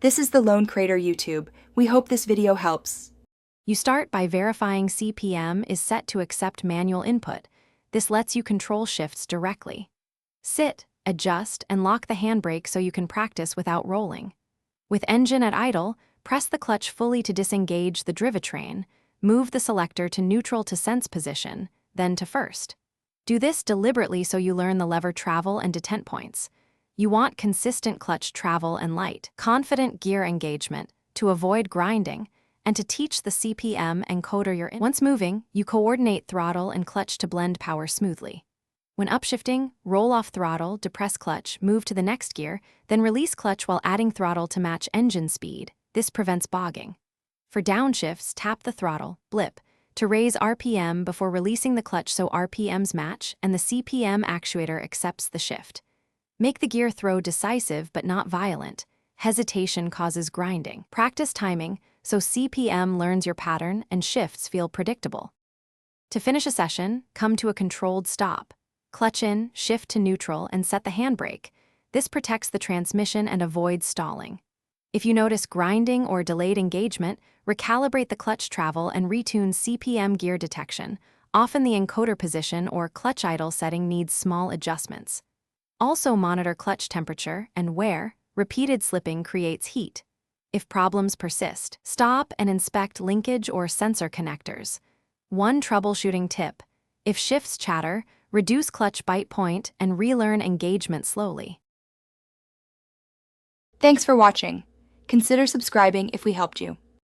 This is the Lone Crater YouTube. We hope this video helps. You start by verifying CPM is set to accept manual input. This lets you control shifts directly. Sit, adjust, and lock the handbrake so you can practice without rolling. With engine at idle, press the clutch fully to disengage the drivetrain, move the selector to neutral to sense position, then to first. Do this deliberately so you learn the lever travel and detent points. You want consistent clutch travel and light, confident gear engagement to avoid grinding, and to teach the CPM encoder you're in. Once moving, you coordinate throttle and clutch to blend power smoothly. When upshifting, roll off throttle, depress clutch, move to the next gear, then release clutch while adding throttle to match engine speed. This prevents bogging. For downshifts, tap the throttle, blip, to raise RPM before releasing the clutch so RPMs match and the CPM actuator accepts the shift. Make the gear throw decisive but not violent. Hesitation causes grinding. Practice timing so CPM learns your pattern and shifts feel predictable. To finish a session, come to a controlled stop. Clutch in, shift to neutral, and set the handbrake. This protects the transmission and avoids stalling. If you notice grinding or delayed engagement, recalibrate the clutch travel and retune CPM gear detection. Often the encoder position or clutch idle setting needs small adjustments. Also monitor clutch temperature and wear. Repeated slipping creates heat. If problems persist, stop and inspect linkage or sensor connectors. One troubleshooting tip: if shifts chatter, reduce clutch bite point and relearn engagement slowly. Thanks for watching. Consider subscribing if we helped you.